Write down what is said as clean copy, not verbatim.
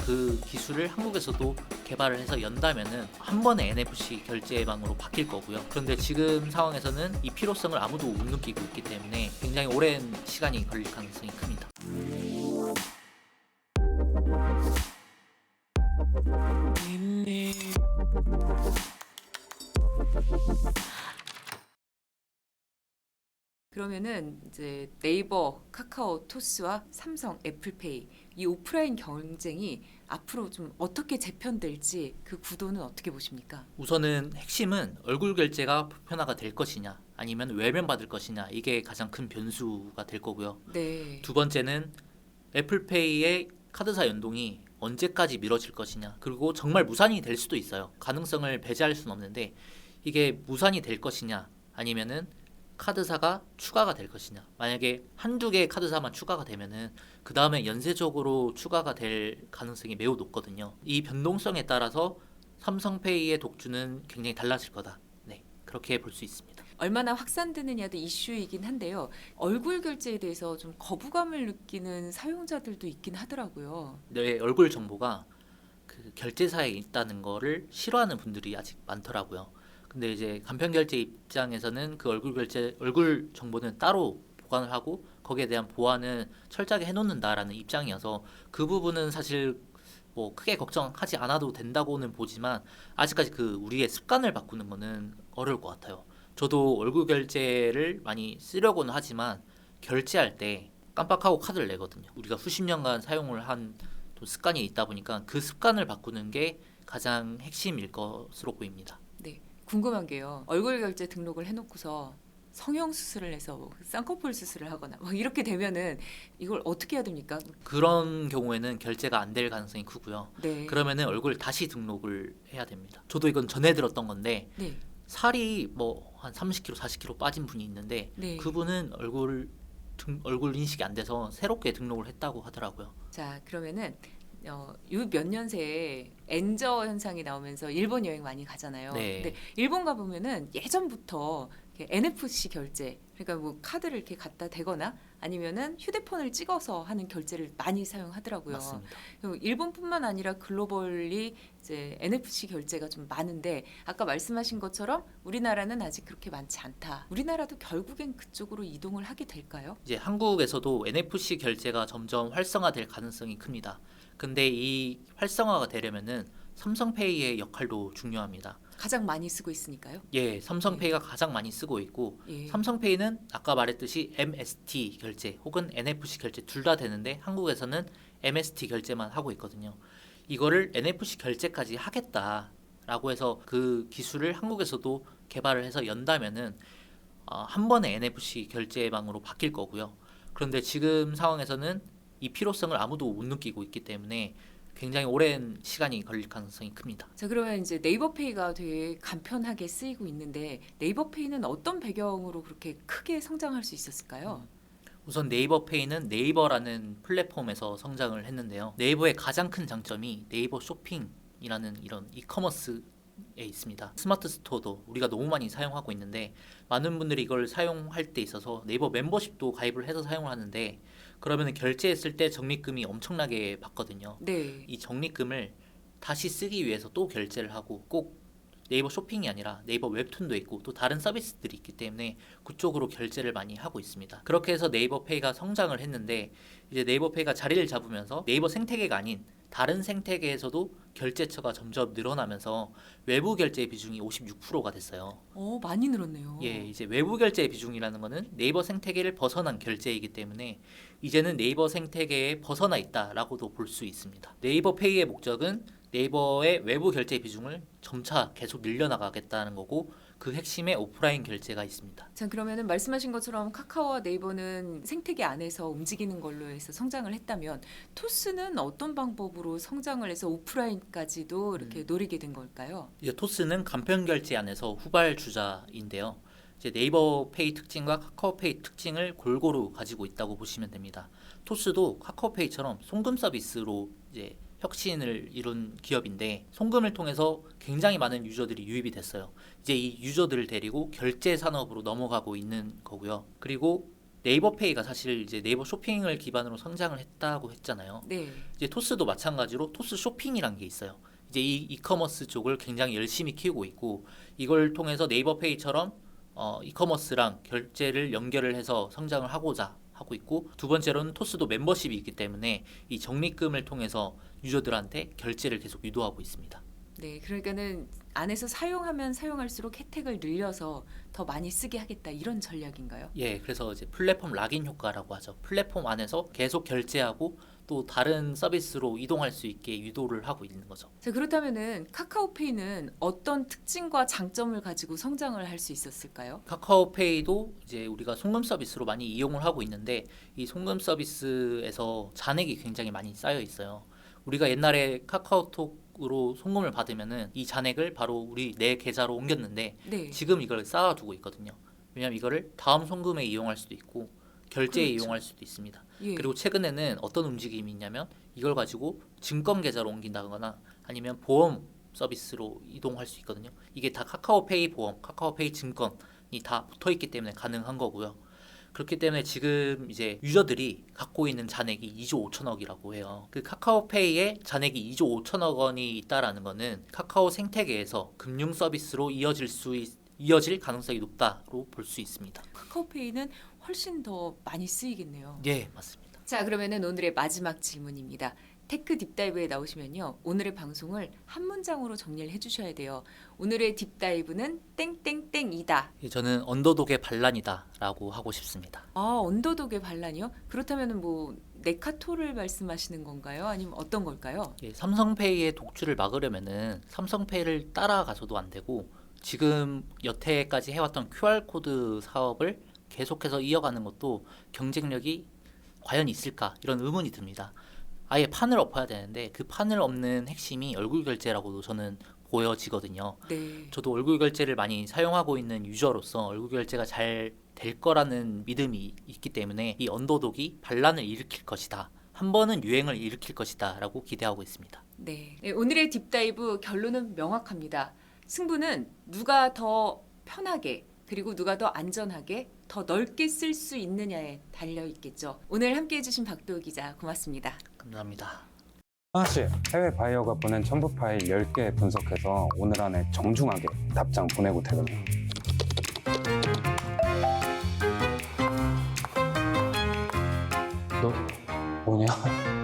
그 기술을 한국에서도 개발을 해서 연다면은 한 번에 NFC 결제망으로 바뀔 거고요. 그런데 지금 상황에서는 이 필요성을 아무도 못 느끼고 있기 때문에 굉장히 오랜 시간이 걸릴 가능성이 큽니다. 그러면은 이제 네이버, 카카오, 토스와 삼성, 애플페이 이 오프라인 경쟁이 앞으로 좀 어떻게 재편될지 그 구도는 어떻게 보십니까? 우선은 핵심은 얼굴 결제가 보편화가 될 것이냐 아니면 외면받을 것이냐, 이게 가장 큰 변수가 될 거고요. 네. 두 번째는 애플페이의 카드사 연동이 언제까지 미뤄질 것이냐, 그리고 정말 무산이 될 수도 있어요. 가능성을 배제할 수는 없는데 이게 무산이 될 것이냐 아니면은 카드사가 추가가 될 것이냐. 만약에 한두 개의 카드사만 추가가 되면은 그 다음에 연쇄적으로 추가가 될 가능성이 매우 높거든요. 이 변동성에 따라서 삼성페이의 독주는 굉장히 달라질 거다. 네, 그렇게 볼 수 있습니다. 얼마나 확산되느냐도 이슈이긴 한데요. 얼굴 결제에 대해서 좀 거부감을 느끼는 사용자들도 있긴 하더라고요. 내 얼굴 정보가 그 결제사에 있다는 거를 싫어하는 분들이 아직 많더라고요. 근데 이제 간편 결제 입장에서는 그 얼굴 정보는 따로 보관을 하고 거기에 대한 보안은 철저하게 해놓는다라는 입장이어서 그 부분은 사실 뭐 크게 걱정하지 않아도 된다고는 보지만 아직까지 그 우리의 습관을 바꾸는 거는 어려울 것 같아요. 저도 얼굴 결제를 많이 쓰려고는 하지만 결제할 때 깜빡하고 카드를 내거든요. 우리가 수십 년간 사용을 한 또 습관이 있다 보니까 그 습관을 바꾸는 게 가장 핵심일 것으로 보입니다. 네. 궁금한 게요. 얼굴 결제 등록을 해놓고서 성형 수술을 해서 뭐 쌍꺼풀 수술을 하거나 뭐 이렇게 되면은 이걸 어떻게 해야 됩니까? 그런 경우에는 결제가 안 될 가능성이 크고요. 네. 그러면은 얼굴 다시 등록을 해야 됩니다. 저도 이건 전에 들었던 건데 네. 살이 뭐 한 30kg, 40kg 빠진 분이 있는데 네. 그분은 얼굴 인식이 안 돼서 새롭게 등록을 했다고 하더라고요. 자, 그러면은 요 몇 년 새에 엔저 현상이 나오면서 일본 여행 많이 가잖아요. 네. 근데 일본 가 보면은 예전부터 이렇게 NFC 결제, 그러니까 뭐 카드를 이렇게 갖다 대거나 아니면은 휴대폰을 찍어서 하는 결제를 많이 사용하더라고요. 맞습니다. 그리고 일본뿐만 아니라 글로벌리 이제 NFC 결제가 좀 많은데 아까 말씀하신 것처럼 우리나라는 아직 그렇게 많지 않다. 우리나라도 결국엔 그쪽으로 이동을 하게 될까요? 이제 한국에서도 NFC 결제가 점점 활성화될 가능성이 큽니다. 근데 이 활성화가 되려면은 삼성페이의 역할도 중요합니다. 가장 많이 쓰고 있으니까요. 예, 삼성페이가 가장 많이 쓰고 있고 예. 삼성페이는 아까 말했듯이 MST 결제 혹은 NFC 결제 둘 다 되는데 한국에서는 MST 결제만 하고 있거든요. 이거를 NFC 결제까지 하겠다라고 해서 그 기술을 한국에서도 개발을 해서 연다면은 한 번에 NFC 결제망으로 바뀔 거고요. 그런데 지금 상황에서는 이 필요성을 아무도 못 느끼고 있기 때문에 굉장히 오랜 시간이 걸릴 가능성이 큽니다. 자, 그러면 이제 네이버페이가 되게 간편하게 쓰이고 있는데 네이버페이는 어떤 배경으로 그렇게 크게 성장할 수 있었을까요? 우선 네이버페이는 네이버라는 플랫폼에서 성장을 했는데요. 네이버의 가장 큰 장점이 네이버 쇼핑이라는 이런 이커머스에 있습니다. 스마트 스토어도 우리가 너무 많이 사용하고 있는데 많은 분들이 이걸 사용할 때 있어서 네이버 멤버십도 가입을 해서 사용을 하는데 그러면 결제했을 때 적립금이 엄청나게 받거든요. 네. 이 적립금을 다시 쓰기 위해서 또 결제를 하고 꼭 네이버 쇼핑이 아니라 네이버 웹툰도 있고 또 다른 서비스들이 있기 때문에 그쪽으로 결제를 많이 하고 있습니다. 그렇게 해서 네이버페이가 성장을 했는데 이제 네이버페이가 자리를 잡으면서 네이버 생태계가 아닌 다른 생태계에서도 결제처가 점점 늘어나면서 외부 결제 비중이 56%가 됐어요. 많이 늘었네요. 예, 이제 외부 결제 비중이라는 거는 네이버 생태계를 벗어난 결제이기 때문에 이제는 네이버 생태계에 벗어나 있다라고도 볼 수 있습니다. 네이버 페이의 목적은 네이버의 외부 결제 비중을 점차 계속 늘려나가겠다는 거고 그 핵심에 오프라인 결제가 있습니다. 자, 그러면은 말씀하신 것처럼 카카오와 네이버는 생태계 안에서 움직이는 걸로 해서 성장을 했다면 토스는 어떤 방법으로 성장을 해서 오프라인까지도 이렇게 노리게 된 걸까요? 이제 토스는 간편 결제 안에서 후발주자인데요. 이제 네이버 페이 특징과 카카오페이 특징을 골고루 가지고 있다고 보시면 됩니다. 토스도 카카오페이처럼 송금 서비스로 이제 혁신을 이룬 기업인데 송금을 통해서 굉장히 많은 유저들이 유입이 됐어요. 이제 이 유저들을 데리고 결제 산업으로 넘어가고 있는 거고요. 그리고 네이버페이가 사실 이제 네이버 쇼핑을 기반으로 성장을 했다고 했잖아요. 네. 이제 토스도 마찬가지로 토스 쇼핑이란 게 있어요. 이제 이 이커머스 쪽을 굉장히 열심히 키우고 있고 이걸 통해서 네이버페이처럼 이커머스랑 결제를 연결을 해서 성장을 하고자 하고 있고 두 번째로는 토스도 멤버십이 있기 때문에 이 적립금을 통해서 유저들한테 결제를 계속 유도하고 있습니다. 네, 그러니까는 안에서 사용하면 사용할수록 혜택을 늘려서 더 많이 쓰게 하겠다 이런 전략인가요? 예, 그래서 이제 플랫폼 락인 효과라고 하죠. 플랫폼 안에서 계속 결제하고 또 다른 서비스로 이동할 수 있게 유도를 하고 있는 거죠. 자, 그렇다면은 카카오페이는 어떤 특징과 장점을 가지고 성장을 할 수 있었을까요? 카카오페이도 이제 우리가 송금 서비스로 많이 이용을 하고 있는데 이 송금 서비스에서 잔액이 굉장히 많이 쌓여 있어요. 우리가 옛날에 카카오톡으로 송금을 받으면은 이 잔액을 바로 우리 내 계좌로 옮겼는데 네. 지금 이걸 쌓아두고 있거든요. 왜냐하면 이거를 다음 송금에 이용할 수도 있고 결제에 그렇죠. 이용할 수도 있습니다. 예. 그리고 최근에는 어떤 움직임이 있냐면 이걸 가지고 증권 계좌로 옮긴다거나 아니면 보험 서비스로 이동할 수 있거든요. 이게 다 카카오페이 보험, 카카오페이 증권이 다 붙어 있기 때문에 가능한 거고요. 그렇기 때문에 지금 이제 유저들이 갖고 있는 잔액이 2조 5천억이라고 해요. 그 카카오페이에 잔액이 2조 5천억 원이 있다라는 거는 카카오 생태계에서 금융 서비스로 이어질 가능성이 높다로 볼 수 있습니다. 카카오페이는 훨씬 더 많이 쓰이겠네요. 예, 맞습니다. 자, 그러면은 오늘의 마지막 질문입니다. 테크 딥다이브에 나오시면요. 오늘의 방송을 한 문장으로 정리를 해주셔야 돼요. 오늘의 딥다이브는 땡땡땡이다. 예, 저는 언더독의 반란이다라고 하고 싶습니다. 아, 언더독의 반란이요? 그렇다면은 뭐 네카토를 말씀하시는 건가요? 아니면 어떤 걸까요? 예, 삼성페이의 독주를 막으려면은 삼성페이를 따라가서도 안 되고 지금 여태까지 해왔던 QR코드 사업을 계속해서 이어가는 것도 경쟁력이 과연 있을까 이런 의문이 듭니다. 아예 판을 엎어야 되는데 그 판을 엎는 핵심이 얼굴 결제라고도 저는 보여지거든요. 네. 저도 얼굴 결제를 많이 사용하고 있는 유저로서 얼굴 결제가 잘 될 거라는 믿음이 있기 때문에 이 언더독이 반란을 일으킬 것이다. 한 번은 유행을 일으킬 것이다 라고 기대하고 있습니다. 네. 네, 오늘의 딥다이브 결론은 명확합니다. 승부는 누가 더 편하게 그리고 누가 더 안전하게 더 넓게 쓸 수 있느냐에 달려 있겠죠. 오늘 함께해 주신 박도우 기자 고맙습니다. 감사합니다. 하나씩 해외 바이어가 보낸 첨부 파일 10개 분석해서 오늘 안에 정중하게 답장 보내고 퇴근해요. 너 뭐냐?